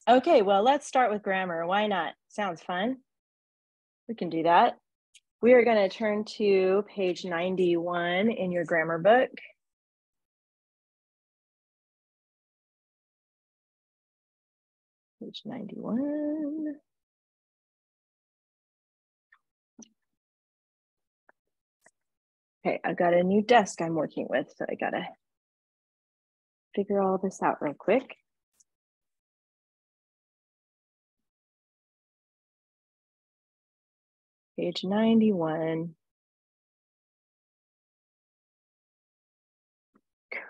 Okay, well, let's start with grammar. Why not? Sounds fun. We can do that. We are going to turn to page 91 in your grammar book. Page 91. Okay, I've got a new desk I'm working with, so I gotta figure all this out real quick. Page 91.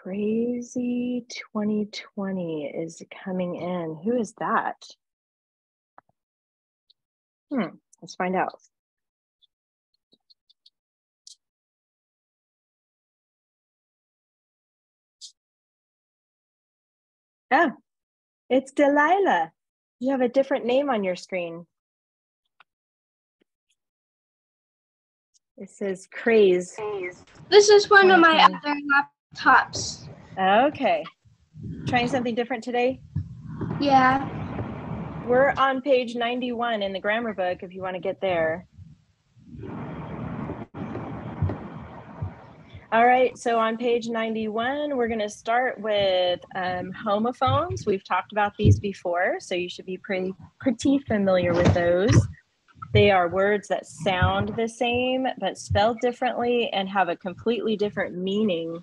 Crazy 2020 is coming in. Who is that? Let's find out. Oh, it's Delilah. You have a different name on your screen. It says Craze. This is one of my other laptops. Okay. Trying something different today? Yeah. We're on page 91 in the grammar book if you want to get there. All right, so on page 91, we're going to start with homophones. We've talked about these before, so you should be pretty familiar with those. They are words that sound the same, but spelled differently and have a completely different meaning.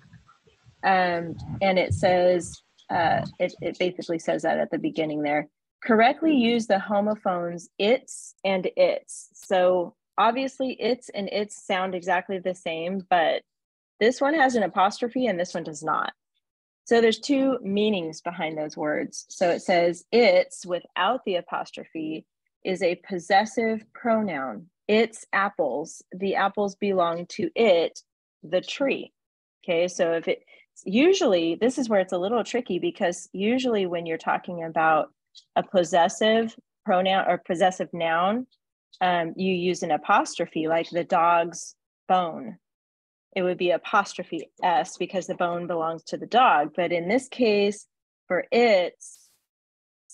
And it says, it basically says that at the beginning there. Correctly use the homophones its and its. So obviously its and its sound exactly the same, but this one has an apostrophe and this one does not. So there's two meanings behind those words. So it says its without the apostrophe is a possessive pronoun. Its apples, the apples belong to it, the tree. Okay, so if it, usually this is where it's a little tricky because usually when you're talking about a possessive pronoun or possessive noun, you use an apostrophe like the dog's bone. It would be apostrophe S because the bone belongs to the dog. But in this case, for it's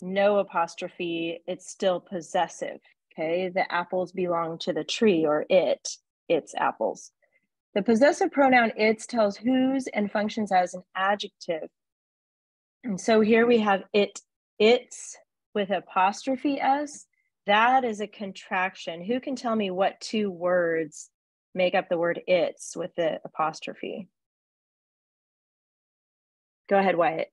no apostrophe, it's still possessive. Okay, the apples belong to the tree or its apples. The possessive pronoun its tells whose and functions as an adjective. And so here we have its with apostrophe S. That is a contraction. Who can tell me what two words make up the word its with the apostrophe? Go ahead, Wyatt.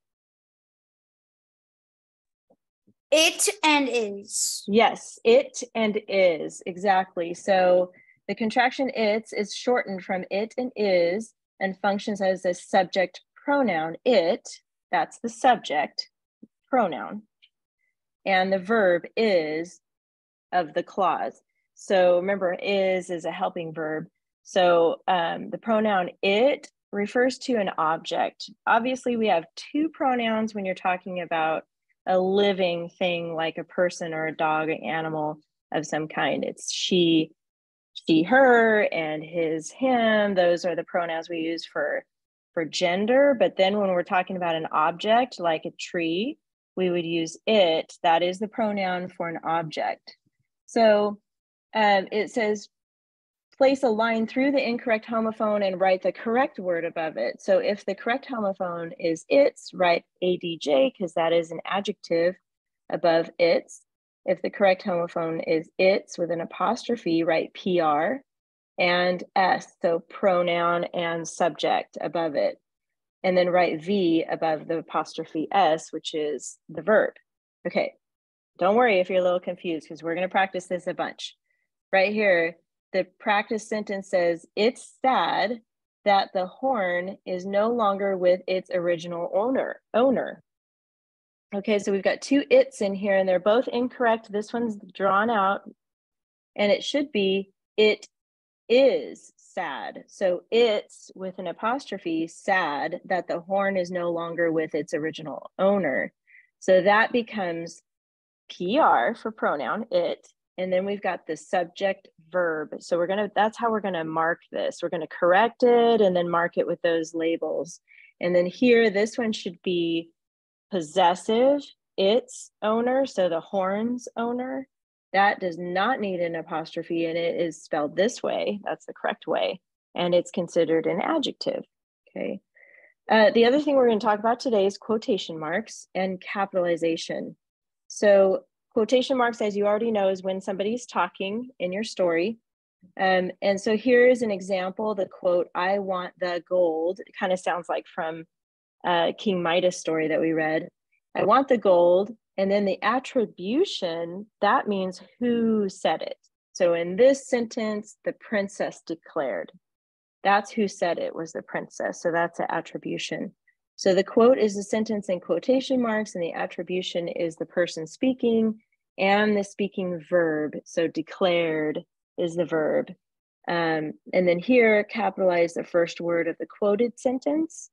It and is. Yes, it and is, exactly. So the contraction its is shortened from it and is and functions as a subject pronoun. It, that's the subject pronoun. And the verb is of the clause. So remember, is a helping verb. So the pronoun it refers to an object. Obviously, we have two pronouns when you're talking about a living thing like a person or a dog, an animal of some kind. It's she, her, and his, him. Those are the pronouns we use for gender. But then when we're talking about an object like a tree, we would use it. That is the pronoun for an object. So it says, place a line through the incorrect homophone and write the correct word above it. So if the correct homophone is its, write ADJ because that is an adjective above its. If the correct homophone is its with an apostrophe, write PR and S, so pronoun and subject above it. And then write V above the apostrophe S, which is the verb. Okay, don't worry if you're a little confused because we're going to practice this a bunch. Right here, the practice sentence says, it's sad that the horn is no longer with its original owner. Okay, so we've got two its in here and they're both incorrect. This one's drawn out and it should be, it is sad. So it's with an apostrophe, sad that the horn is no longer with its original owner. So that becomes PR for pronoun, it, and then we've got the subject verb. So that's how we're gonna mark this. We're gonna correct it and then mark it with those labels. And then here, this one should be possessive its owner, so the horns owner, that does not need an apostrophe, and it is spelled this way. That's the correct way, and it's considered an adjective, okay? The other thing we're going to talk about today is quotation marks and capitalization. So quotation marks, as you already know, is when somebody's talking in your story. And so here is an example, the quote, "I want the gold." It kind of sounds like from King Midas story that we read. "I want the gold." And then the attribution, that means who said it. So in this sentence, the princess declared. That's who said it, was the princess. So that's an attribution. So the quote is the sentence in quotation marks, and the attribution is the person speaking and the speaking verb. So declared is the verb. And then here, capitalize the first word of the quoted sentence,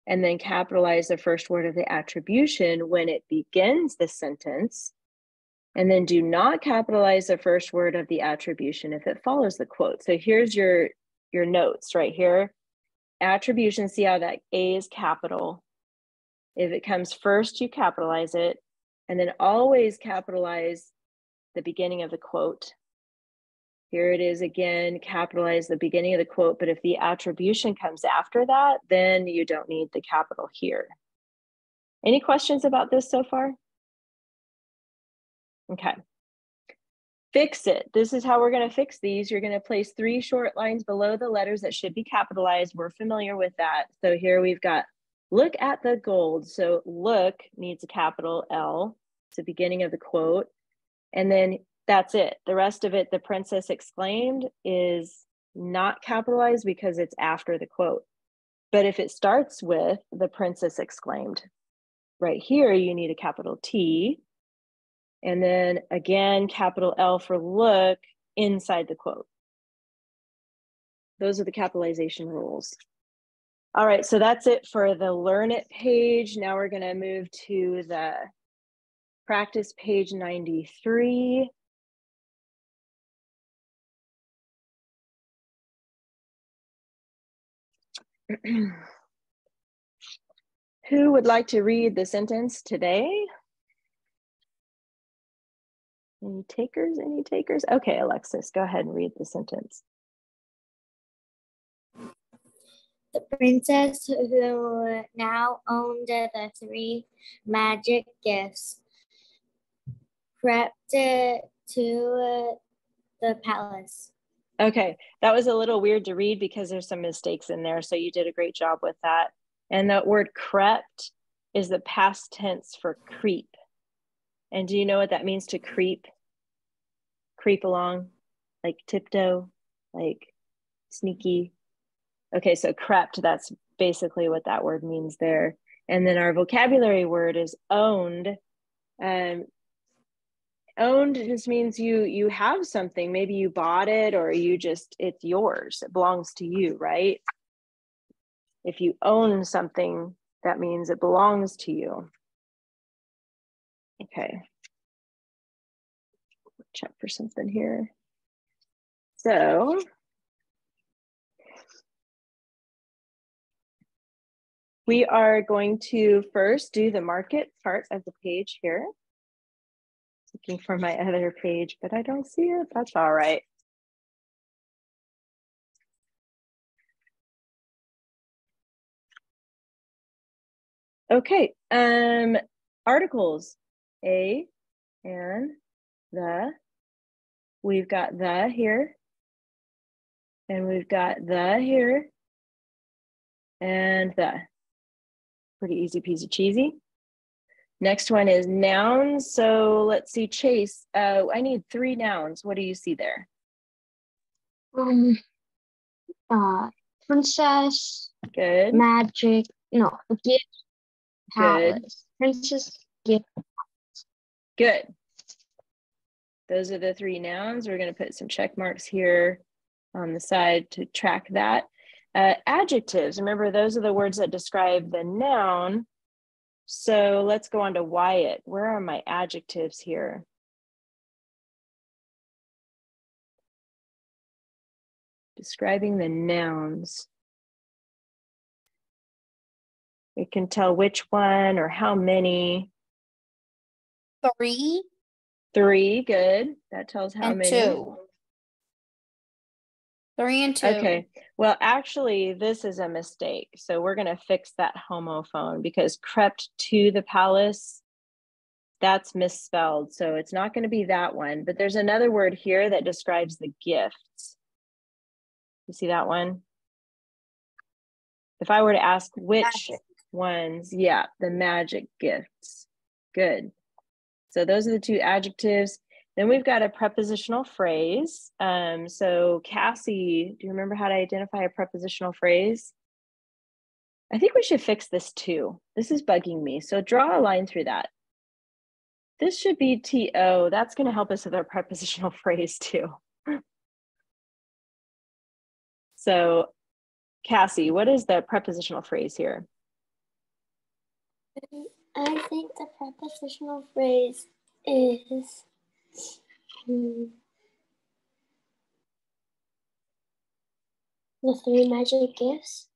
and then capitalize the first word of the attribution when it begins the sentence. And then do not capitalize the first word of the attribution if it follows the quote. So here's your notes right here. Attribution, see how that A is capital. If it comes first, you capitalize it, and then always capitalize the beginning of the quote. Here it is again, capitalize the beginning of the quote, but if the attribution comes after that, then you don't need the capital here. Any questions about this so far? Okay. Fix it. This is how we're going to fix these. You're going to place 3 short lines below the letters that should be capitalized. We're familiar with that. So here we've got look at the gold. So look needs a capital L. It's the beginning of the quote. And then that's it. The rest of it, the princess exclaimed, is not capitalized because it's after the quote. But if it starts with the princess exclaimed, right here, you need a capital T. And then again, capital L for look inside the quote. Those are the capitalization rules. All right, so that's it for the Learn It page. Now we're gonna move to the practice page 93. Who would like to read the sentence today? Any takers? Any takers? Okay, Alexis, go ahead and read the sentence. The princess who now owned the 3 magic gifts crept to the palace. Okay, that was a little weird to read because there's some mistakes in there. So you did a great job with that. And that word crept is the past tense for creep. And do you know what that means to creep? Creep along, like tiptoe, like sneaky. Okay, so crept, that's basically what that word means there. And then our vocabulary word is owned. Owned just means you have something. Maybe you bought it, or you just, it's yours. It belongs to you, right? If you own something, that means it belongs to you. Okay. Check for something here. So we are going to first do the mark it part of the page here. Looking for my other page, but I don't see it. That's all right. Okay, articles, a and the. We've got the here, and we've got the here, and the. Pretty easy peasy cheesy. Next one is nouns. So let's see, Chase, I need 3 nouns. What do you see there? Princess. Good. Magic. No, gift. Palace. Good. Princess, gift. Good. Those are the 3 nouns. We're going to put some check marks here on the side to track that. Adjectives, remember, those are the words that describe the noun. So let's go on to Wyatt. Where are my adjectives here? Describing the nouns. We can tell which one or how many. 3 3, good. That tells how and many. 2. 3 and 2. Okay, well, actually, this is a mistake. So we're going to fix that homophone because crept to the palace, that's misspelled. So it's not going to be that one, but there's another word here that describes the gifts. You see that one? If I were to ask which ones, yeah, the magic gifts. Good. So those are the 2 adjectives. Then we've got a prepositional phrase. So Cassie, do you remember how to identify a prepositional phrase? I think we should fix this too. This is bugging me. So draw a line through that. This should be TO. That's going to help us with our prepositional phrase too. So Cassie, what is the prepositional phrase here? I think the prepositional phrase is the 3 magic gifts.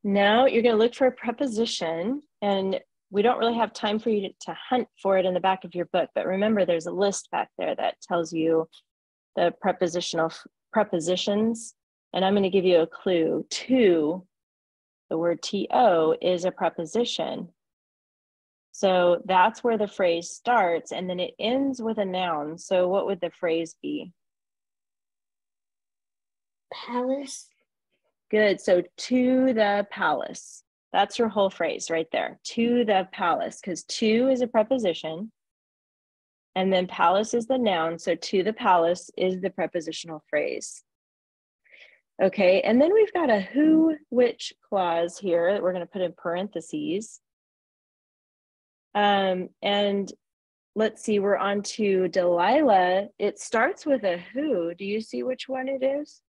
No, you're going to look for a preposition, and we don't really have time for you to hunt for it in the back of your book, but remember there's a list back there that tells you the prepositions, and I'm going to give you a clue. To, the word TO is a preposition. So that's where the phrase starts, and then it ends with a noun. So what would the phrase be? Palace. Good, so to the palace. That's your whole phrase right there, to the palace, because to is a preposition, and then palace is the noun, so to the palace is the prepositional phrase. Okay, and then we've got a who, which clause here that we're going to put in parentheses. And let's see, we're on to Delilah. It starts with a who. Do you see which one it is?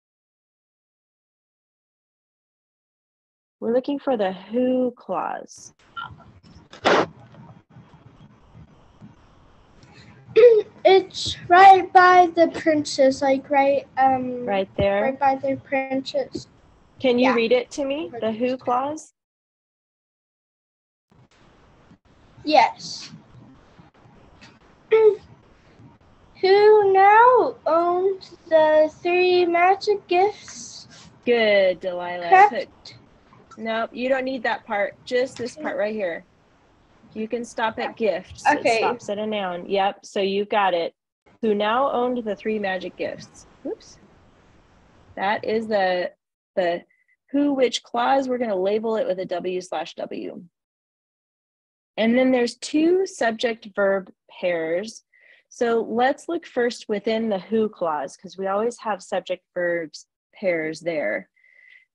We're looking for the who clause. It's right by the princess, like right there. Right by the princess. Can you read it to me? The who clause? Yes. Who now owns the 3 magic gifts? Good, Delilah. Nope, you don't need that part. Just this part right here. You can stop at gifts. Okay. It stops at a noun. Yep, so you got it. Who now owned the 3 magic gifts? Oops. That is the who, which clause. We're going to label it with a W/W. And then there's 2 subject-verb pairs. So let's look first within the who clause, because we always have subject-verbs pairs there.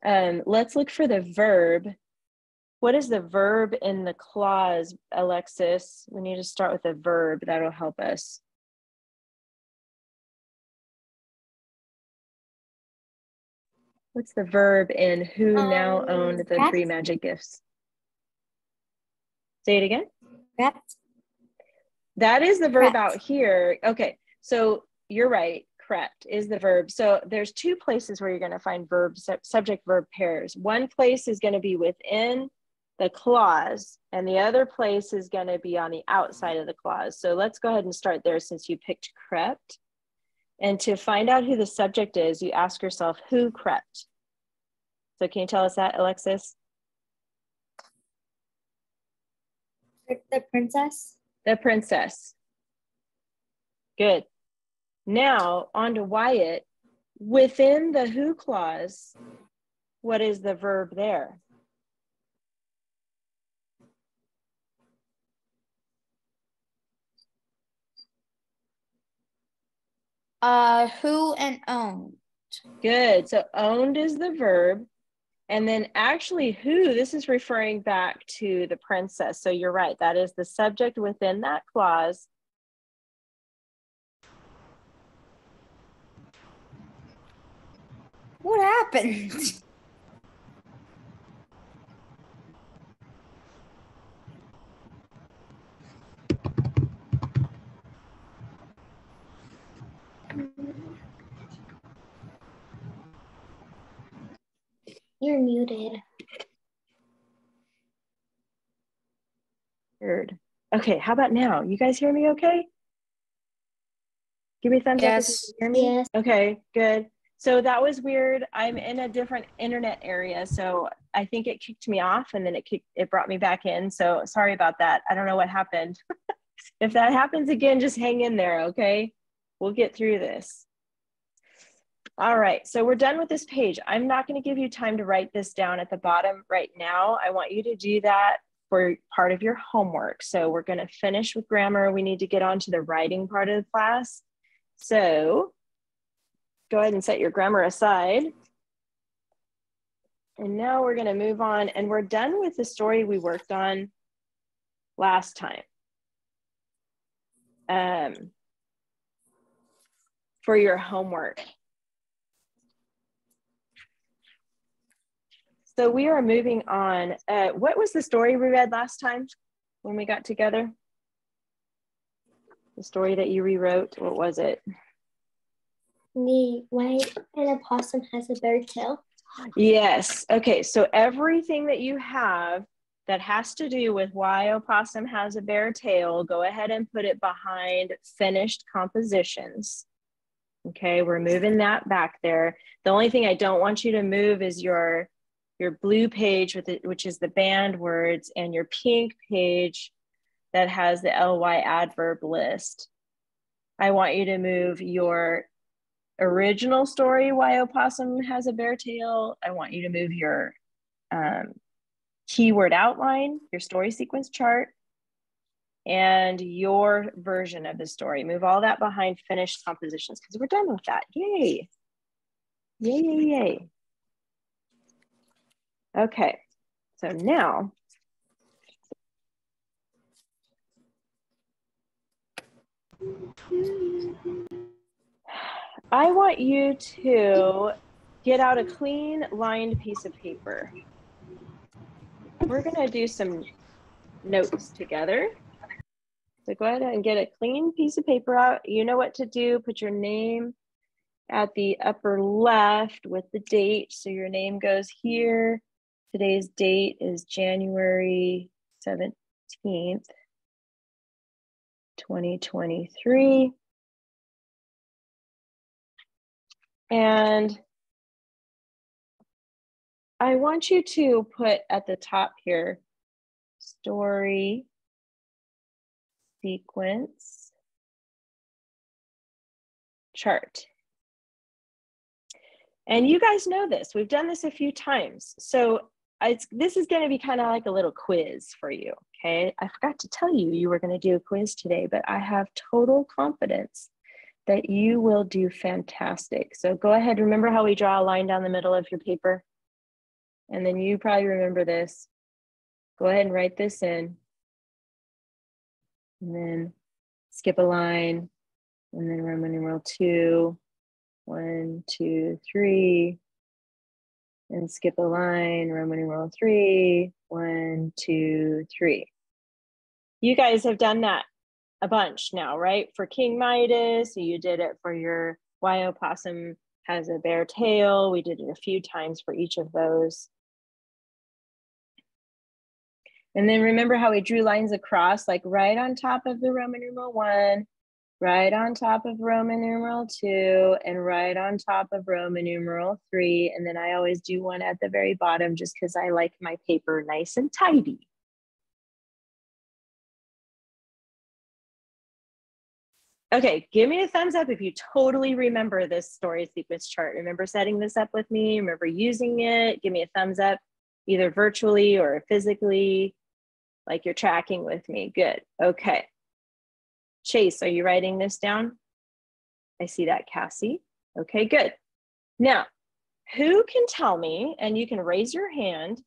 Let's look for the verb. What is the verb in the clause, Alexis? We need to start with a verb. That'll help us. What's the verb in who now owned the Crept. 3 magic gifts? Say it again. Crept. That is the verb Crept. out here. Okay, so you're right. Crept is the verb. So there's 2 places where you're going to find subject-verb pairs. One place is going to be within the clause, and the other place is going to be on the outside of the clause. So let's go ahead and start there since you picked crept. And to find out who the subject is, you ask yourself, who crept? So can you tell us that, Alexis? The princess. The princess. Good. Now on to Wyatt. Within the who clause, what is the verb there? Who and owned. Good. So owned is the verb. And then actually who, this is referring back to the princess. So you're right. That is the subject within that clause. What happened? You're muted. Weird. Okay, how about now? You guys hear me okay? Give me a thumbs up if you Yes. can hear me. Yes. Okay, good. So that was weird. I'm in a different internet area, so I think it kicked me off and then it brought me back in. So sorry about that. I don't know what happened. If that happens again, just hang in there, okay? We'll get through this. All right, so we're done with this page. I'm not going to give you time to write this down at the bottom right now. I want you to do that for part of your homework. So we're going to finish with grammar. We need to get on to the writing part of the class. So go ahead and set your grammar aside. And now we're going to move on, and we're done with the story we worked on last time. For your homework. So we are moving on. What was the story we read last time when we got together? The story that you rewrote, what was it? The white and a possum has a bear tail. Yes, okay, so everything that you have that has to do with why opossum has a bare tail, go ahead and put it behind finished compositions. Okay, we're moving that back there. The only thing I don't want you to move is your blue page with it, which is the banned words, and your pink page that has the ly adverb list. I want you to move your original story, why opossum has a bare tail. I want you to move your keyword outline, your story sequence chart, and your version of the story. Move all that behind finished compositions because we're done with that. Yay. Yay, yay, yay. Okay, so now I want you to get out a clean lined piece of paper. We're gonna do some notes together. So go ahead and get a clean piece of paper out. You know what to do. Put your name at the upper left with the date. So your name goes here. Today's date is January 17th, 2023. And I want you to put at the top here, story sequence chart. And you guys know this, we've done this a few times. So this is gonna be kind of like a little quiz for you, okay? I forgot to tell you you were gonna do a quiz today, but I have total confidence that you will do fantastic. So go ahead, remember how we draw a line down the middle of your paper? And then you probably remember this. Go ahead and write this in. And then skip a line, and then Roman numeral 2, 1, 2, 3, and skip a line, Roman numeral 3, 1, 2, 3. You guys have done that a bunch now, right? For King Midas, you did it for your why opossum has a bare tail. We did it a few times for each of those. And then remember how we drew lines across, like right on top of the Roman numeral 1, right on top of Roman numeral 2, and right on top of Roman numeral 3. And then I always do one at the very bottom just because I like my paper nice and tidy. Okay, give me a thumbs up if you totally remember this story sequence chart. Remember setting this up with me? Remember using it? Give me a thumbs up, either virtually or physically, like you're tracking with me. Good, okay. Chase, are you writing this down? I see that, Cassie. Okay, good. Now, who can tell me, and you can raise your hand,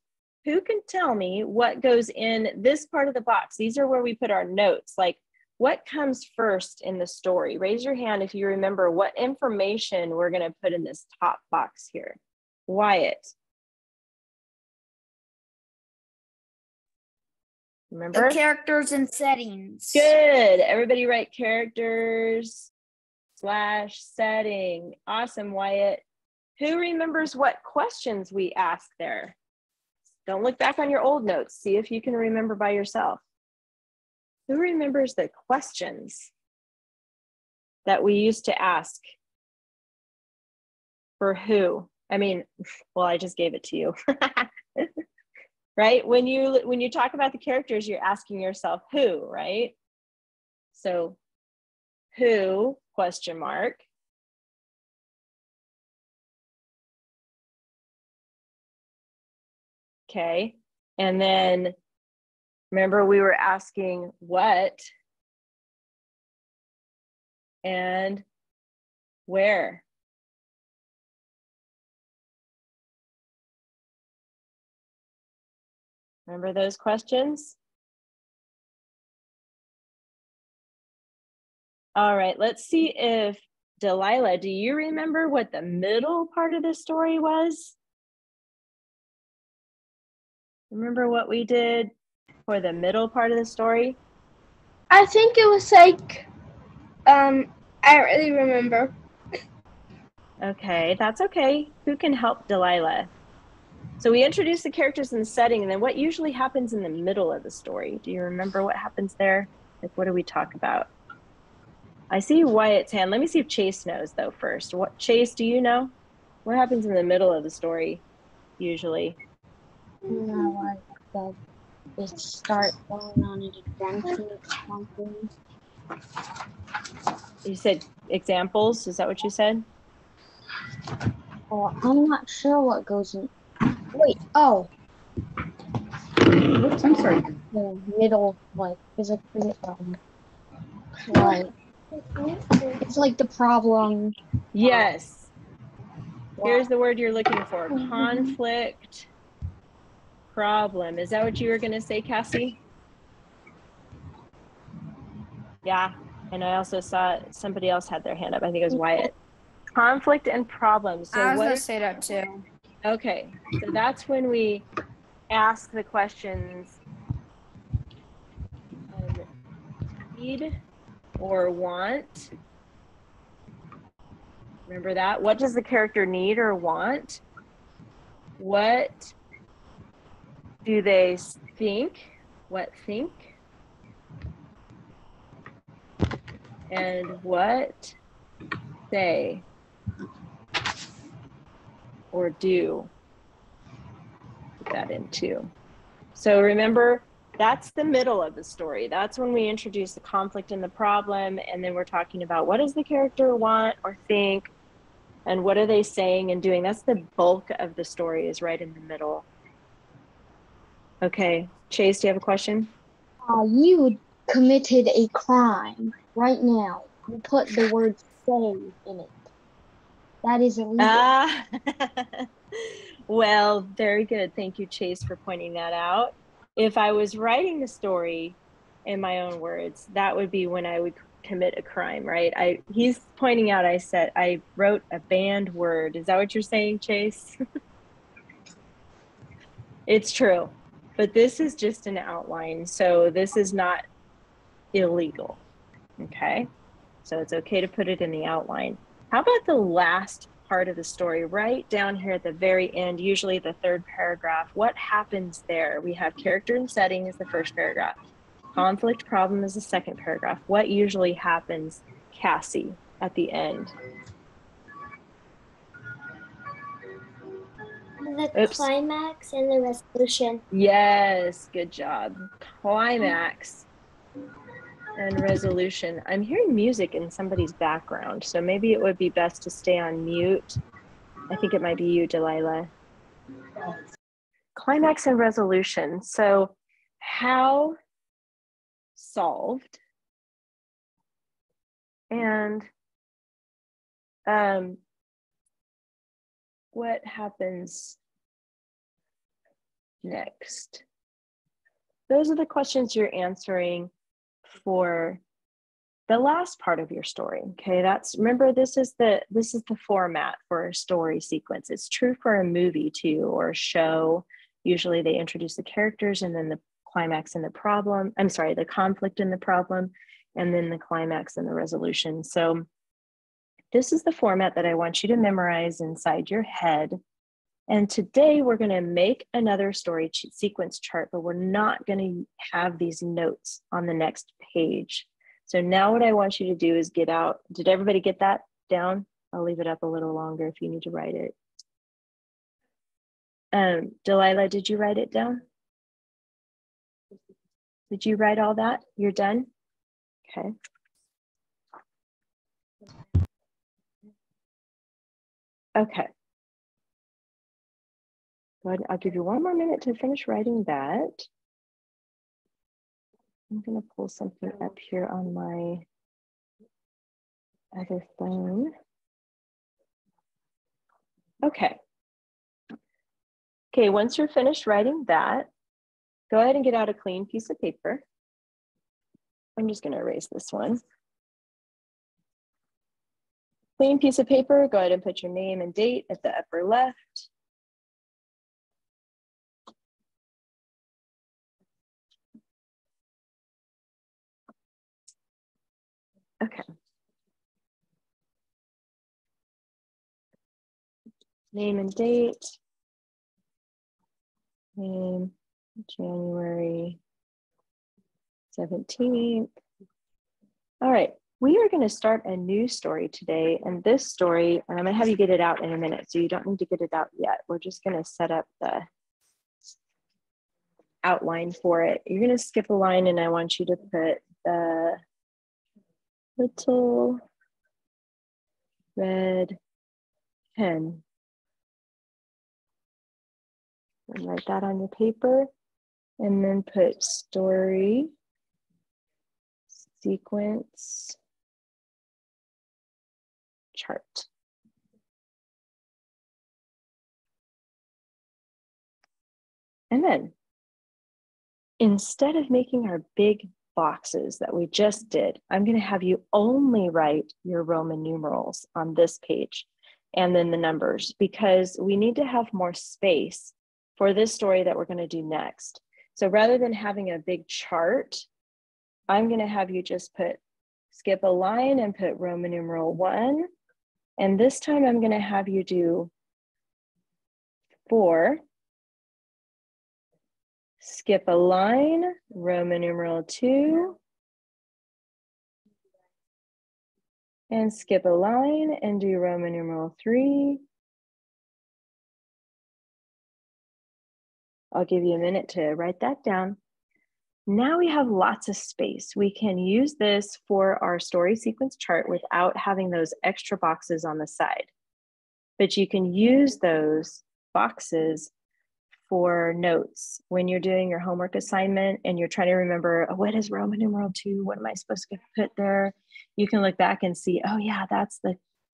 who can tell me what goes in this part of the box? These are where we put our notes, like what comes first in the story? Raise your hand if you remember what information we're gonna put in this top box here. Wyatt. Remember? The characters and settings. Good. Everybody write characters / setting. Awesome, Wyatt. Who remembers what questions we asked there? Don't look back on your old notes. See if you can remember by yourself. Who remembers the questions that we used to ask for who? I mean, well, I just gave it to you. Right? When you talk about the characters, you're asking yourself who, right? So who, question mark. Okay. And then remember we were asking what and where. Remember those questions? All right, let's see if Delilah, do you remember what the middle part of the story was? Remember what we did for the middle part of the story? I think it was like, I don't really remember. Okay, that's okay. Who can help Delilah? So we introduce the characters in the setting, and then what usually happens in the middle of the story? Do you remember what happens there? Like, what do we talk about? I see Wyatt's hand. Let me see if Chase knows though first. What, Chase, do you know? What happens in the middle of the story usually? Like they start going on an adventure or something. You said examples, is that what you said? Oh, I'm not sure what goes in. Wait, oh. Whoops, I'm sorry. The middle, like, physically, like, it's like the problem. Yes. Here's the word you're looking for. Conflict, problem. Is that what you were going to say, Cassie? Yeah. And I also saw somebody else had their hand up. I think it was Wyatt. Conflict and problems. So I was going to say that too. Okay. So that's when we ask the questions, need or want. Remember that? What does the character need or want? What do they think? What think? And what say or do? Put that in too. So remember, that's the middle of the story. That's when we introduce the conflict and the problem, and then we're talking about what does the character want or think, and what are they saying and doing. That's the bulk of the story, is right in the middle. Okay, Chase, do you have a question? You committed a crime right now. You put the word "say" in it. That is illegal. Well, very good. Thank you, Chase, for pointing that out. If I was writing the story in my own words, that would be when I would commit a crime, right? He's pointing out, I said, I wrote a banned word. Is that what you're saying, Chase? It's true, but this is just an outline. So this is not illegal, okay? So it's okay to put it in the outline. How about the last part of the story, right down here at the very end, usually the third paragraph? What happens there? We have character and setting is the first paragraph. Conflict problem is the second paragraph. What usually happens, Cassie, at the end? The climax and the resolution. Yes, good job. Climax and resolution. I'm hearing music in somebody's background, so maybe it would be best to stay on mute. I think it might be you, Delilah. Climax and resolution. So how solved and what happens next? Those are the questions you're answering for the last part of your story. Okay, remember, this is the format for a story sequence. It's true for a movie too, or a show. Usually they introduce the characters and then the climax and the problem. I'm sorry, the conflict and the problem, and then the climax and the resolution. So this is the format that I want you to memorize inside your head And today we're going to make another story sequence chart, but we're not going to have these notes on the next page. So now what I want you to do is get out. Did everybody get that down? I'll leave it up a little longer if you need to write it. Delilah, did you write it down? Did you write all that? You're done? Okay. Okay. Go ahead. I'll give you one more minute to finish writing that. I'm going to pull something up here on my other phone. Okay. Okay, once you're finished writing that, go ahead and get out a clean piece of paper. I'm just going to erase this one. Clean piece of paper, go ahead and put your name and date at the upper left. Okay. Name and date. Name, January 17th. All right, we are going to start a new story today. And this story, and I'm going to have you get it out in a minute, so you don't need to get it out yet. We're just going to set up the outline for it. You're going to skip a line, and I want you to put the little red pen. And write that on your paper, and then put story sequence chart. And then instead of making our big boxes that we just did, I'm going to have you only write your Roman numerals on this page and then the numbers, because we need to have more space for this story that we're going to do next. So rather than having a big chart, I'm going to have you just skip a line and put Roman numeral 1. And this time I'm going to have you do 4, skip a line, Roman numeral 2, and skip a line and do Roman numeral 3. I'll give you a minute to write that down. Now we have lots of space. We can use this for our story sequence chart without having those extra boxes on the side. But you can use those boxes for notes when you're doing your homework assignment and you're trying to remember, oh, what is Roman numeral 2? What am I supposed to put there? You can look back and see, oh yeah, that's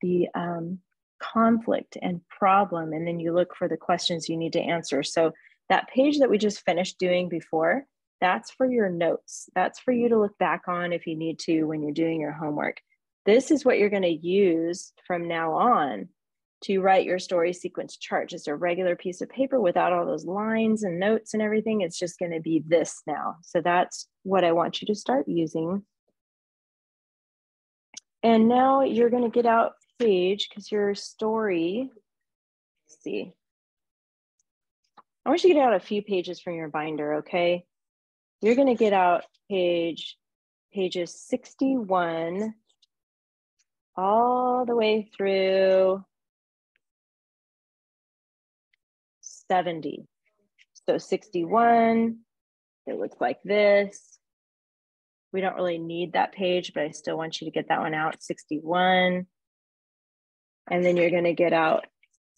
the conflict and problem. And then you look for the questions you need to answer. So that page that we just finished doing before, that's for your notes. That's for you to look back on if you need to when you're doing your homework. This is what you're going to use from now on to write your story sequence chart. Just a regular piece of paper without all those lines and notes and everything. It's just going to be this now. So that's what I want you to start using. And now you're going to get out page, because your story, let's see. I want you to get out a few pages from your binder, okay? You're going to get out pages 61 all the way through 70. So 61, it looks like this. We don't really need that page, but I still want you to get that one out, 61. And then you're going to get out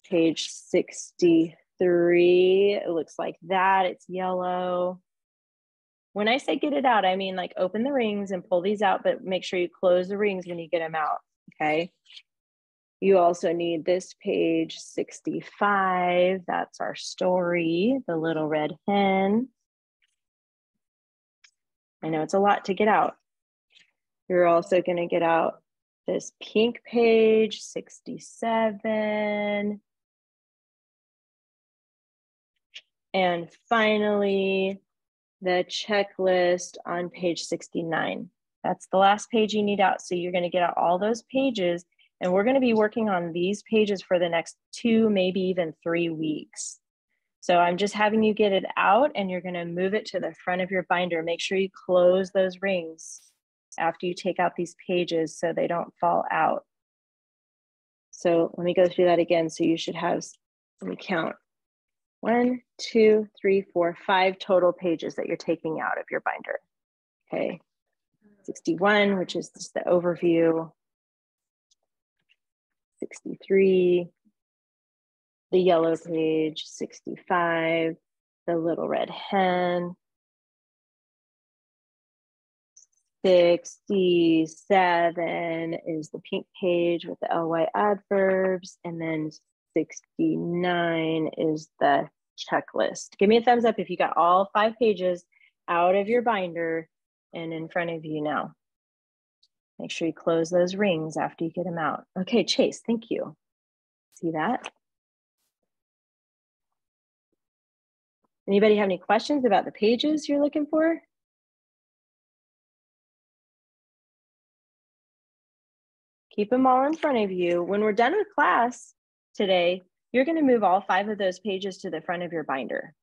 page 63. It looks like that, it's yellow. When I say get it out, I mean like open the rings and pull these out, but make sure you close the rings when you get them out, okay? You also need this page 65. That's our story, the little red hen. I know it's a lot to get out. You're also going to get out this pink page 67. And finally, the checklist on page 69. That's the last page you need out. So you're going to get out all those pages And we're going to be working on these pages for the next 2, maybe even 3 weeks. So I'm just having you get it out and you're going to move it to the front of your binder. Make sure you close those rings after you take out these pages so they don't fall out. So let me go through that again. So you should have, let me count, 1, 2, 3, 4, 5 total pages that you're taking out of your binder. Okay, 61, which is just the overview. 63, the yellow page. 65, the little red hen. 67 is the pink page with the ly adverbs, and then 69 is the checklist. Give me a thumbs up if you got all 5 pages out of your binder and in front of you now. Make sure you close those rings after you get them out. Okay, Chase, thank you. See that? Anybody have any questions about the pages you're looking for? Keep them all in front of you. When we're done with class today, you're going to move all 5 of those pages to the front of your binder.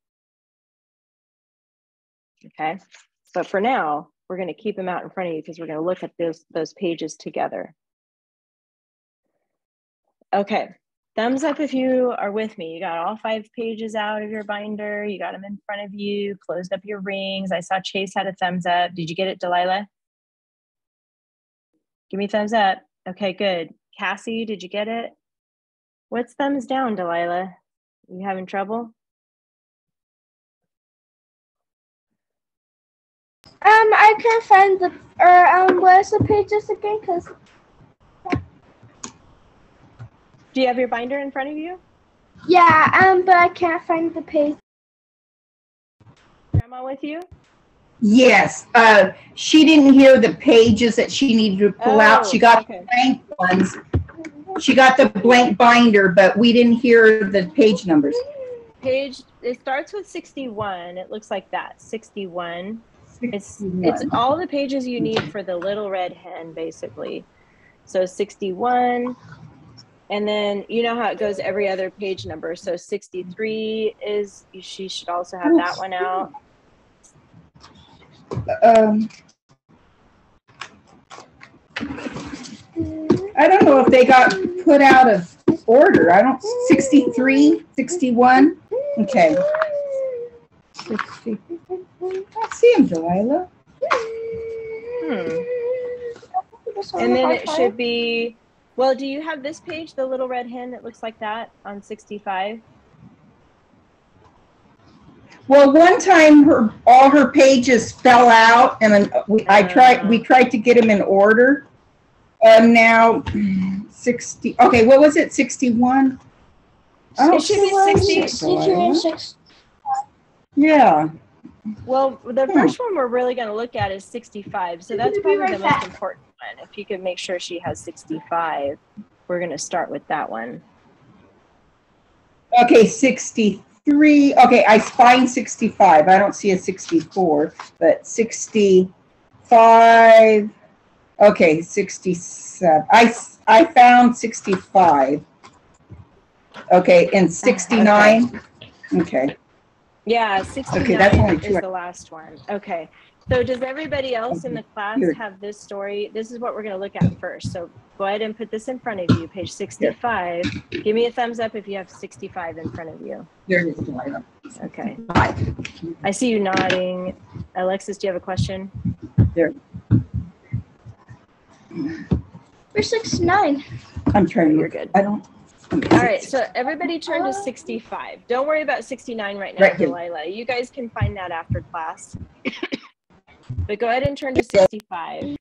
Okay, but for now, we're going to keep them out in front of you because we're going to look at those pages together. Okay, thumbs up if you are with me. You got all 5 pages out of your binder. You got them in front of you, closed up your rings. I saw Chase had a thumbs up. Did you get it, Delilah? Give me a thumbs up. Okay, good. Cassie, did you get it? What's thumbs down, Delilah? You having trouble? I can't find the, where's the pages again? Cause. Do you have your binder in front of you? Yeah, but I can't find the page. Grandma with you? Yes. She didn't hear the pages that she needed to pull out. She got the blank ones. She got the blank binder, but we didn't hear the page numbers. It starts with 61. It looks like that, 61. 61. It's all the pages you need for the little red hen, basically. So 61, and then you know how it goes every other page number. So 63 is, she should also have that one out. I don't know if they got put out of order. 63, 61. Okay. 60. I see them, Delilah. And then it should be, well, do you have this page, the little red hen that looks like that on 65? Well, one time all her pages fell out, and we tried to get them in order. Now 60. Okay, what was it? 61. It should be 60. 62 and 6. Yeah. Well, the first one we're really going to look at is 65. So that's probably the most important one. If you could make sure she has 65, we're going to start with that one. Okay, 63. Okay, I find 65. I don't see a 64, but 65. Okay, 67. I found 65. Okay, and 69. Okay. Yeah, 69 okay, that's only is the last one. Okay. So does everybody else in the class have this story? This is what we're going to look at first. So go ahead and put this in front of you, page 65. Give me a thumbs up if you have 65 in front of you. There it is, Delilah. Okay. I see you nodding. Alexis, do you have a question? There. We're 69. I'm trying to. You're good. I don't. All right, so everybody turn to 65. Don't worry about 69 right now, Delilah. You guys can find that after class. But go ahead and turn to 65.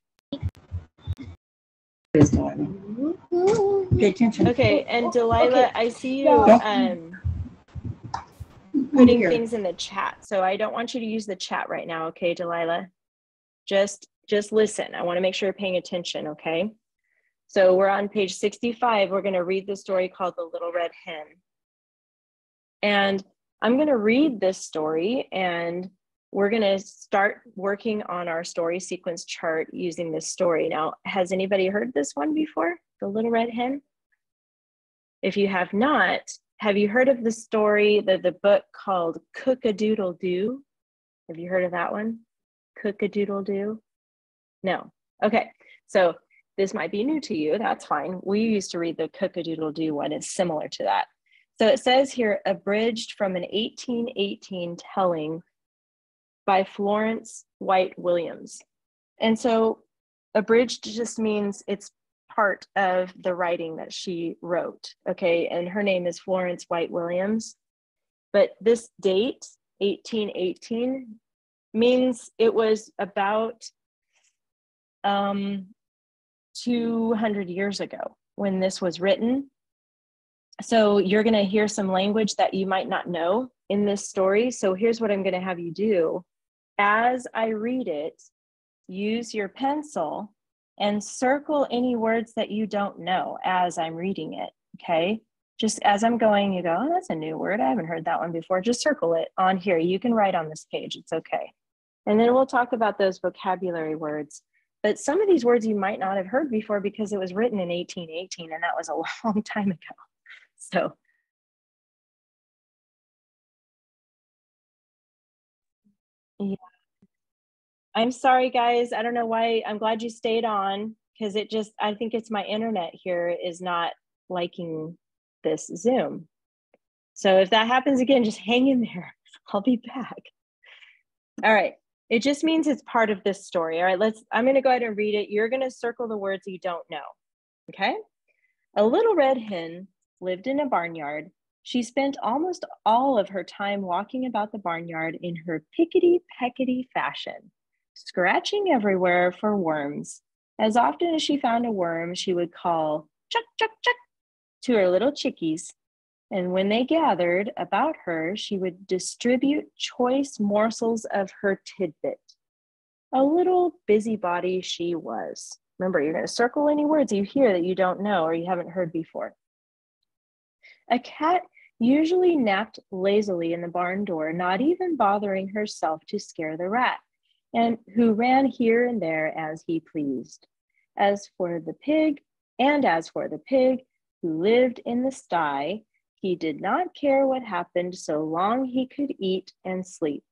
Pay attention. Okay, and Delilah, I see you putting things in the chat. So I don't want you to use the chat right now, okay, Delilah? Just listen. I want to make sure you're paying attention, okay? So we're on page 65. We're going to read the story called The Little Red Hen. And I'm going to read this story, and we're going to start working on our story sequence chart using this story. Now, has anybody heard this one before? The Little Red Hen? If you have not, have you heard of the story, the book called Cook-a-Doodle-Doo? Have you heard of that one? Cook-a-Doodle-Doo? No. Okay. So this might be new to you. That's fine. We used to read the Cook-a-Doodle-Doo one. It's similar to that. So it says here, abridged from an 1818 telling by Florence White Williams. And so abridged just means it's part of the writing that she wrote, okay? And her name is Florence White Williams. But this date, 1818, means it was about 200 years ago when this was written. So you're going to hear some language that you might not know in this story. So here's what I'm going to have you do. As I read it, use your pencil and circle any words that you don't know as I'm reading it, okay? Just as I'm going, you go, oh, that's a new word. I haven't heard that one before. Just circle it on here. You can write on this page. It's okay. And then we'll talk about those vocabulary words. But some of these words you might not have heard before because it was written in 1818, and that was a long time ago. So yeah. I'm sorry, guys. I don't know why. I'm glad you stayed on because I think it's my internet here is not liking this Zoom. So if that happens again, just hang in there. I'll be back. All right. It just means it's part of this story. All right, I'm going to go ahead and read it. You're going to circle the words you don't know. Okay. A little red hen lived in a barnyard. She spent almost all of her time walking about the barnyard in her pickety-peckety fashion, scratching everywhere for worms. As often as she found a worm, she would call, chuck, chuck, chuck, to her little chickies. And when they gathered about her, she would distribute choice morsels of her tidbit. A little busybody she was. Remember, you're going to circle any words you hear that you don't know or you haven't heard before. A cat usually napped lazily in the barn door, not even bothering herself to scare the rat, and who ran here and there as he pleased. As for the pig, who lived in the sty, he did not care what happened so long he could eat and sleep.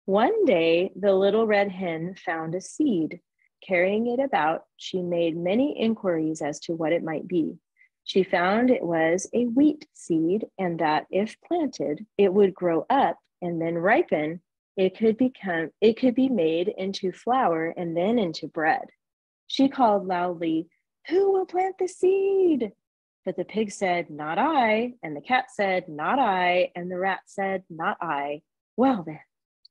One day, the little red hen found a seed. Carrying it about, she made many inquiries as to what it might be. She found it was a wheat seed, and that if planted, it would grow up and then ripen. It could be made into flour and then into bread. She called loudly, "Who will plant the seed?" But the pig said, "Not I," and the cat said, "Not I," and the rat said, "Not I." "Well then,"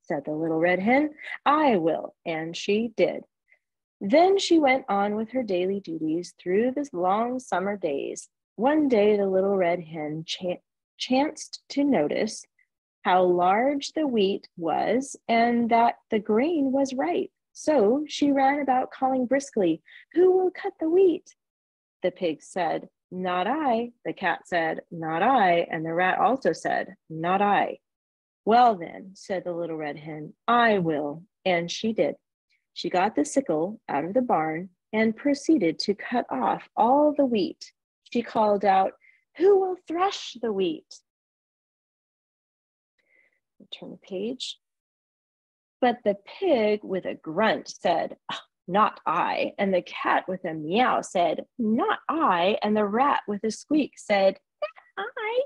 said the little red hen, "I will," and she did. Then she went on with her daily duties through the long summer days. One day the little red hen chanced to notice how large the wheat was and that the grain was ripe. So she ran about calling briskly, "Who will cut the wheat?" The pig said, "Not I." The cat said, "Not I." And the rat also said, "Not I." "Well then," said the little red hen, "I will." And she did. She got the sickle out of the barn and proceeded to cut off all the wheat. She called out, "Who will thresh the wheat?" Turn the page. But the pig with a grunt said, "Not I." And the cat with a meow said, "Not I." And the rat with a squeak said, "Not I."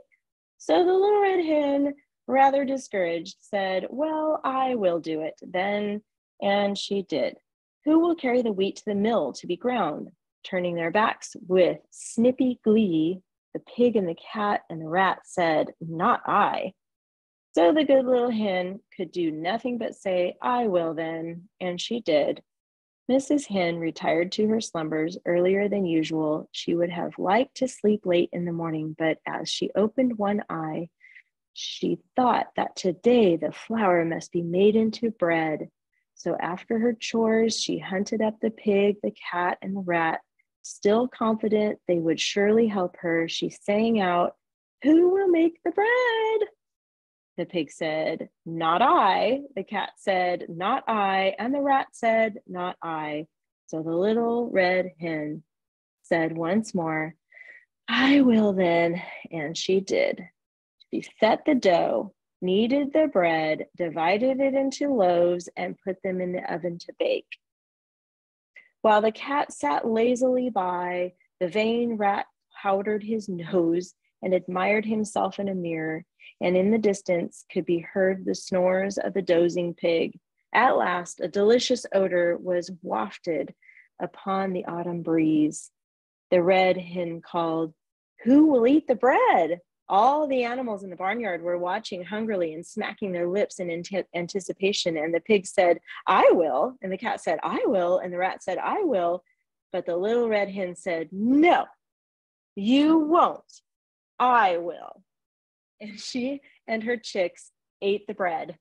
So the little red hen, rather discouraged, said, "Well, I will do it then." And she did. "Who will carry the wheat to the mill to be ground?" Turning their backs with snippy glee, the pig and the cat and the rat said, "Not I." So the good little hen could do nothing but say, "I will then," and she did. Mrs. Hen retired to her slumbers earlier than usual. She would have liked to sleep late in the morning, but as she opened one eye, she thought that today the flour must be made into bread. So after her chores, she hunted up the pig, the cat, and the rat. Still confident they would surely help her, she sang out, "Who will make the bread?" The pig said, "Not I." The cat said, "Not I." And the rat said, "Not I." So the little red hen said once more, "I will then," and she did. She set the dough, kneaded the bread, divided it into loaves, and put them in the oven to bake. While the cat sat lazily by, the vain rat powdered his nose and admired himself in a mirror, and in the distance could be heard the snores of the dozing pig. At last, a delicious odor was wafted upon the autumn breeze. The red hen called, "Who will eat the bread?" All the animals in the barnyard were watching hungrily and smacking their lips in anticipation. And the pig said, "I will." And the cat said, "I will." And the rat said, "I will." But the little red hen said, "No, you won't. I will." And she and her chicks ate the bread.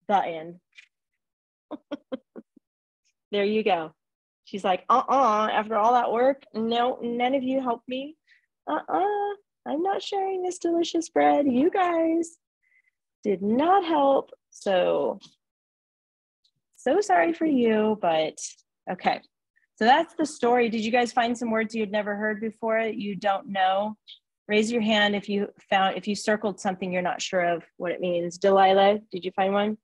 The end. There you go. She's like, after all that work, no, none of you helped me. I'm not sharing this delicious bread. You guys did not help. So sorry for you, but okay. So that's the story. Did you guys find some words you'd never heard before that you don't know? Raise your hand if you circled something you're not sure of what it means. Delilah, did you find one?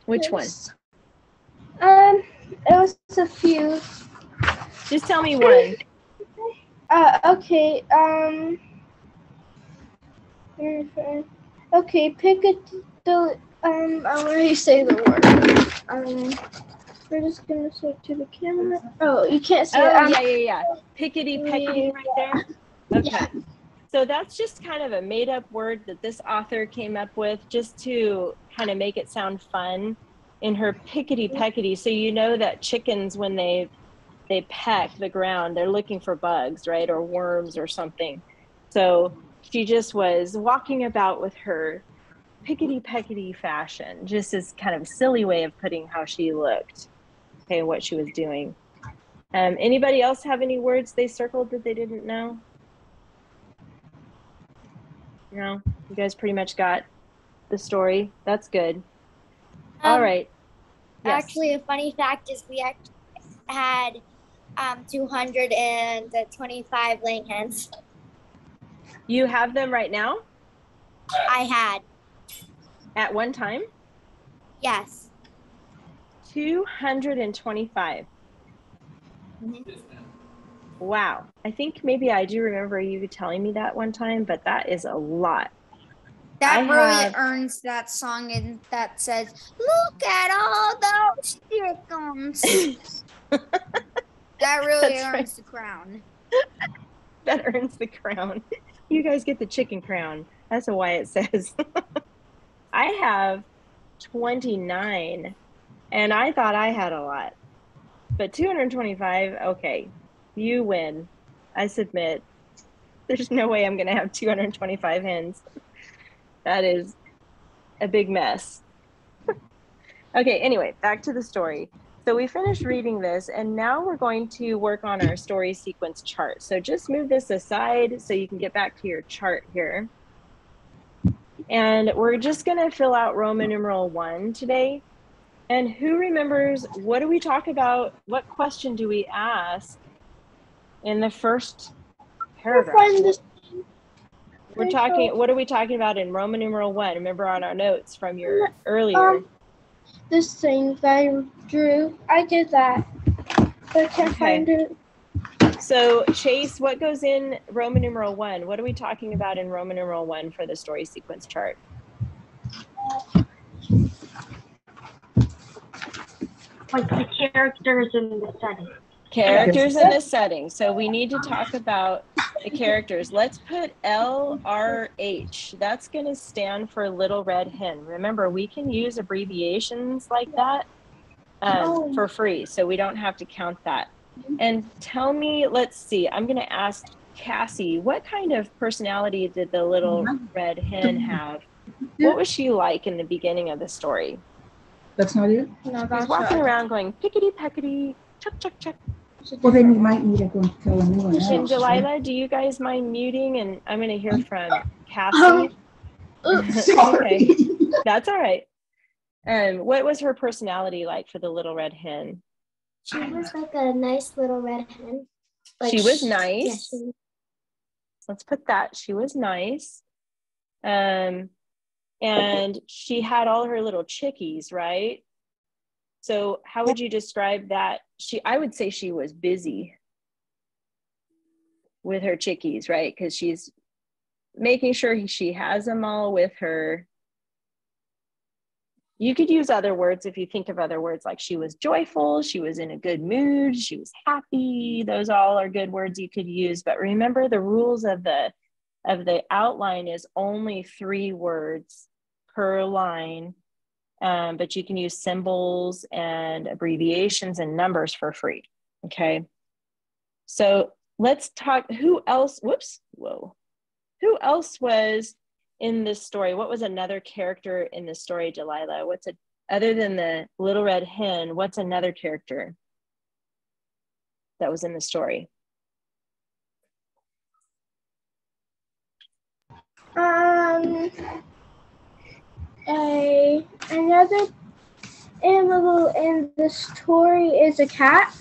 Which one? It was a few. Just tell me one. Okay. Okay. Pick the. I already say the word. We're just gonna say it to the camera. Oh, you can't see it. Yeah. Pickety peckety right there. Okay. Yeah. So that's just kind of a made up word that this author came up with just to kind of make it sound fun in her pickety peckety. So you know that chickens, when they peck the ground, they're looking for bugs, right? Or worms or something. So she just was walking about with her pickety peckety fashion, just as kind of silly way of putting how she looked, okay, what she was doing. Anybody else have any words they circled that they didn't know? No, you guys pretty much got the story. That's good. All right. Yes. Actually, a funny fact is we actually had 225 laying hens. You have them right now? I had. At one time? Yes. 225. Mm-hmm. Wow. I think maybe I do remember you telling me that one time, but that is a lot. That really earns that song and that says, "Look at all those chickens." That really earns the crown. That earns the crown. You guys get the chicken crown. That's why it says. I have 29, and I thought I had a lot. But 225, okay, you win. I submit. There's no way I'm going to have 225 hens. That is a big mess. Okay, anyway, back to the story. So we finished reading this, and now we're going to work on our story sequence chart. So just move this aside so you can get back to your chart here. And we're just going to fill out Roman numeral 1 today. And who remembers, what do we talk about? What question do we ask in the first paragraph? What are we talking about in Roman numeral 1? Remember on our notes from your earlier. This thing that I drew, I did that, but I can't find it. So Chase, what goes in Roman numeral 1? What are we talking about in Roman numeral 1 for the story sequence chart? Like the characters in the setting. Characters in the setting. So we need to talk about the characters. Let's put LRH. That's going to stand for Little Red Hen. Remember, we can use abbreviations like that for free, so we don't have to count that. And tell me, let's see, I'm going to ask Cassie, what kind of personality did the Little Red Hen have? What was she like in the beginning of the story? That's not it? No, she's walking around going pickety peckety, chuck, chuck, chuck. Well, then you might need to go and tell anyone else. And Delilah, do you guys mind muting? And I'm going to hear from Cassie. Sorry. Okay. That's all right. What was her personality like for the little red hen? She was like a nice little red hen. Like she was nice. Yeah, she... Let's put that. She was nice. And she had all her little chickies, right? So how would you describe that? I would say she was busy with her chickies, right? Because she's making sure she has them all with her. You could use other words if you think of other words, like she was joyful, she was in a good mood, she was happy. Those all are good words you could use. But remember, the rules of the outline is only 3 words per line. But you can use symbols and abbreviations and numbers for free. Okay. So let's talk. Who else? Whoops. Whoa. Who else was in this story? What was another character in the story, Delilah? Other than the little red hen, what's another character that was in the story? Another animal in the story is a cat.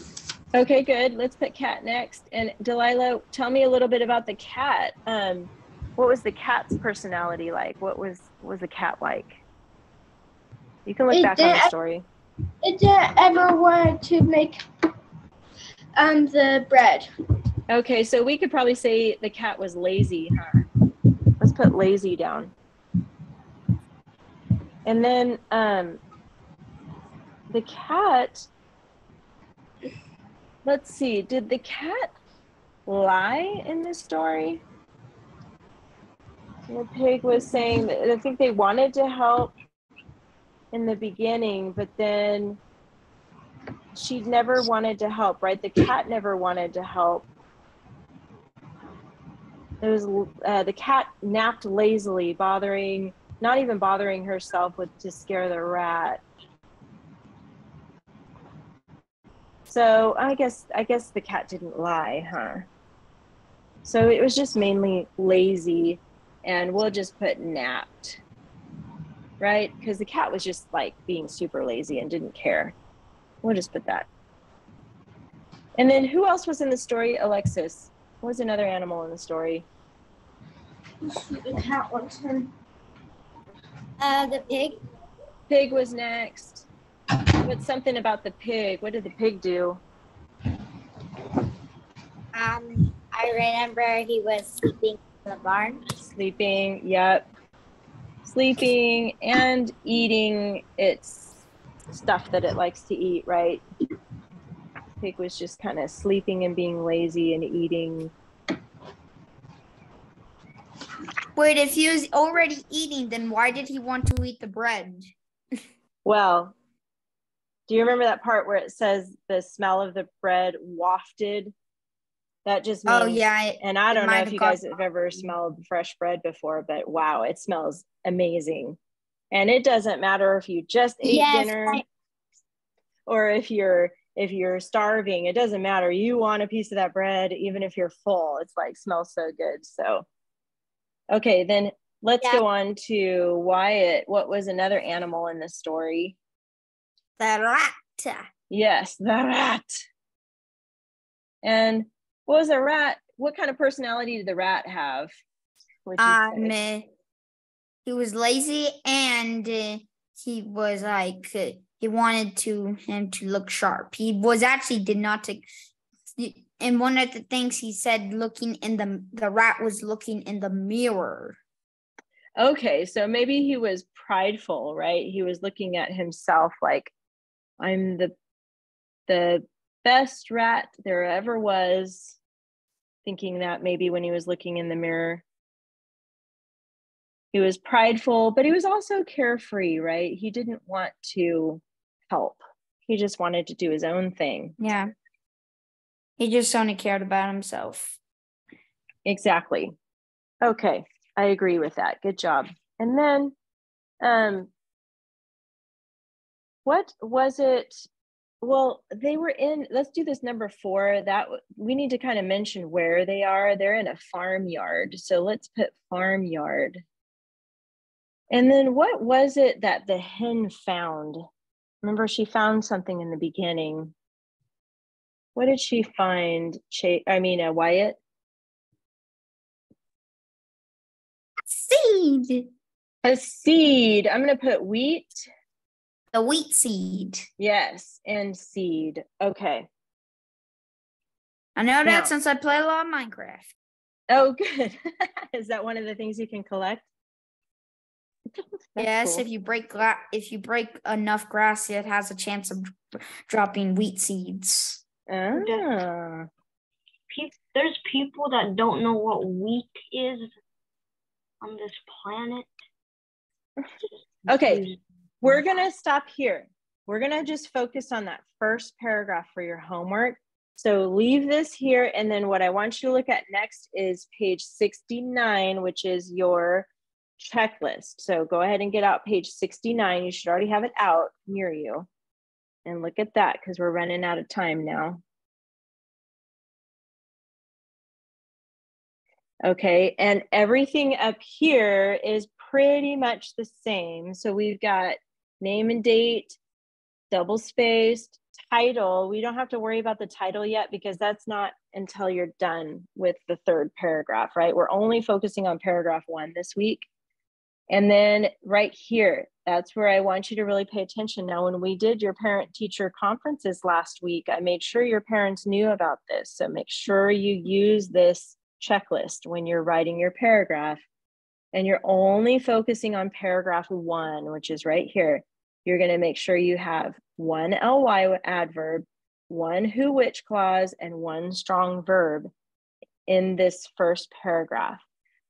Okay, good. Let's put cat next. And Delilah, tell me a little bit about the cat. What was the cat's personality like? What was the cat like? You can look back on the story. It didn't ever want to make the bread. Okay, so we could probably say the cat was lazy, huh? Let's put lazy down. And then the cat, let's see, did the cat lie in this story? The pig was saying that I think they wanted to help in the beginning, but then she never wanted to help, right? The cat never wanted to help. It was the cat napped lazily, not even bothering herself to scare the rat. So I guess the cat didn't lie, huh? So it was just mainly lazy, and we'll just put napped, right? Because the cat was just like being super lazy and didn't care. We'll just put that. And then who else was in the story? Alexis, what was another animal in the story? The cat was her. The pig. Pig was next. What's something about the pig? What did the pig do? I remember he was sleeping in the barn. Sleeping, yep. Sleeping and eating its stuff that it likes to eat, right? Pig was just kind of sleeping and being lazy and eating. Wait, if he was already eating, then why did he want to eat the bread? Well, do you remember that part where it says the smell of the bread wafted? That just means, oh yeah, and I don't know if you guys have ever smelled fresh bread before, but wow, it smells amazing. And it doesn't matter if you just ate dinner or if you're starving, it doesn't matter. You want a piece of that bread, even if you're full. It's like smells so good. So, okay, then let's go on to Wyatt. What was another animal in the story? The rat. Yes, the rat. And what was a rat? What kind of personality did the rat have? He was lazy, and he was like he wanted him to look sharp. He was actually did not take. And one of the things he said, the rat was looking in the mirror. Okay, so maybe he was prideful, right? He was looking at himself like, I'm the best rat there ever was, thinking that maybe when he was looking in the mirror. He was prideful, but he was also carefree, right? He didn't want to help. He just wanted to do his own thing. Yeah. He just only cared about himself. Exactly. Okay, I agree with that. Good job. And then, what was it? Well, they were in, let's do this number 4. That we need to kind of mention where they are. They're in a farmyard. So let's put farmyard. And then what was it that the hen found? Remember, she found something in the beginning. What did she find? Wyatt? Seed. A seed. I'm going to put wheat. The wheat seed. Yes, and seed. Okay. I know Now- that since I play a lot of Minecraft. Oh, good. Is that one of the things you can collect? That's Yes, cool. if you break enough grass, it has a chance of dropping wheat seeds. Ah. There's people that don't know what wheat is on this planet. Okay, we're going to stop here. We're going to just focus on that first paragraph for your homework. So leave this here. And then what I want you to look at next is page 69, which is your checklist. So go ahead and get out page 69. You should already have it out near you. And look at that because we're running out of time now. Okay, and everything up here is pretty much the same. So we've got name and date, double spaced, title. We don't have to worry about the title yet because that's not until you're done with the third paragraph, right? We're only focusing on paragraph 1 this week. And then right here, that's where I want you to really pay attention. Now, when we did your parent-teacher conferences last week, I made sure your parents knew about this. So make sure you use this checklist when you're writing your paragraph. And you're only focusing on paragraph 1, which is right here. You're going to make sure you have 1 ly adverb, 1 who which clause, and 1 strong verb in this first paragraph.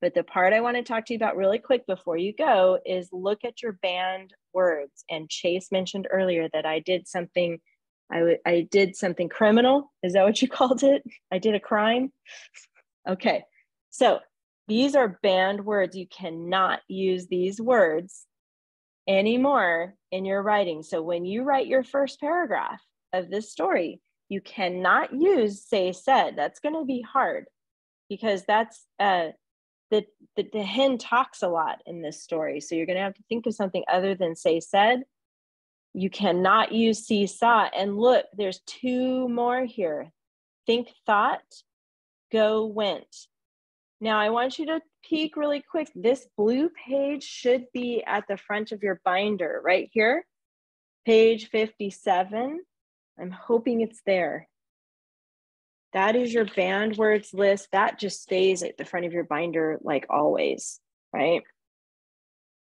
But the part I want to talk to you about really quick before you go is look at your banned words. And Chase mentioned earlier that I did something, I did something criminal. Is that what you called it? I did a crime? Okay, so these are banned words. You cannot use these words anymore in your writing. So when you write your first paragraph of this story, you cannot use say, said. That's going to be hard because that's the hen talks a lot in this story. So you're going to have to think of something other than say, said. You cannot use see, saw. And look, there's 2 more here. Think, thought, go, went. Now I want you to peek really quick. This blue page should be at the front of your binder right here, page 57. I'm hoping it's there. That is your banned words list. That just stays at the front of your binder like always, right?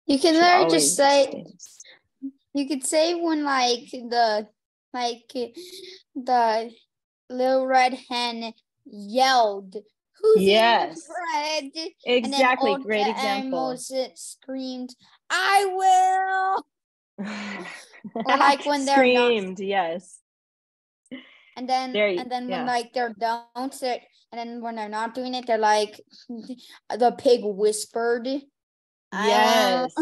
You can Should literally just always say, stay. you could say when the little red hen yelled, "Who's Yes. eating bread?" Exactly, And then all great the example. animals screamed, "I will!" Or like when they're not. Screamed, yes. And then when yeah. like they're don't sit, and then when they're not doing it, they're like, the pig whispered. Yes.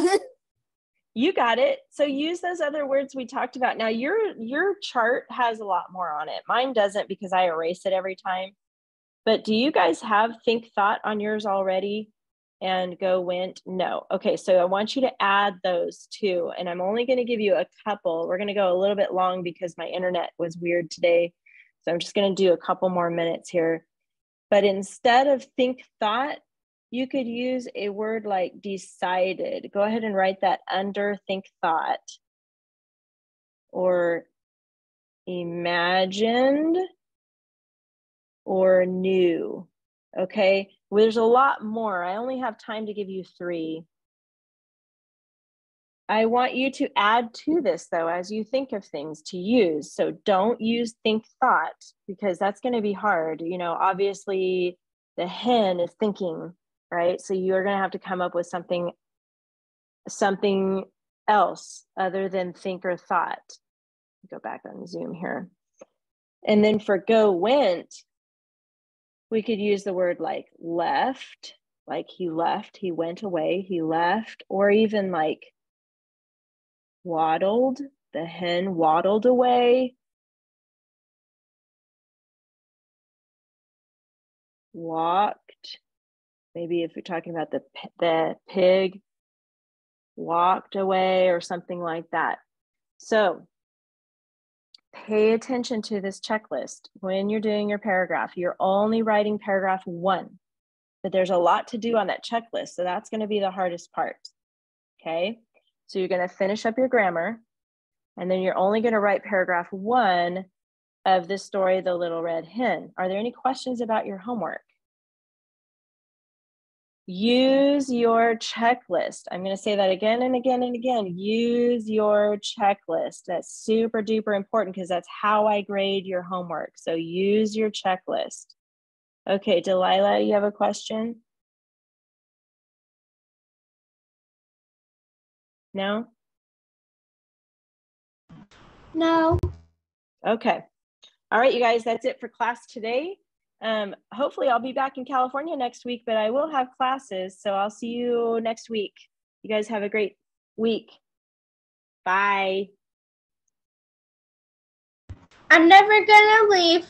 You got it. So use those other words we talked about. Now your chart has a lot more on it. Mine doesn't because I erase it every time. But do you guys have think, thought on yours already? And go, went? No. Okay, so I want you to add those too. And I'm only going to give you a couple. We're going to go a little bit long because my internet was weird today. So I'm just going to do a couple more minutes here. But instead of think, thought, you could use a word like decided. Go ahead and write that under think, thought. Or imagined. Or knew. Okay, well, there's a lot more. I only have time to give you 3. I want you to add to this though as you think of things to use. So don't use think, thought, because that's going to be hard. You know, obviously the hen is thinking, right? So you're going to have to come up with something else other than think or thought. Go back on Zoom here. And then for go, went, we could use the word like left, like he left, he went away, he left, or even like waddled, the hen waddled away. Walked, maybe if you're talking about the pig, walked away, or something like that. So pay attention to this checklist. When you're doing your paragraph, you're only writing paragraph 1, but there's a lot to do on that checklist. So that's going to be the hardest part. Okay. So you're going to finish up your grammar, and then you're only going to write paragraph 1 of this story, The Little Red Hen. Are there any questions about your homework? Use your checklist. I'm going to say that again and again and again. Use your checklist. That's super duper important because that's how I grade your homework. So use your checklist. Okay, Delilah, you have a question? No? No. Okay. All right, you guys, that's it for class today. Hopefully I'll be back in California next week, but I will have classes. So I'll see you next week. You guys have a great week. Bye. I'm never gonna leave.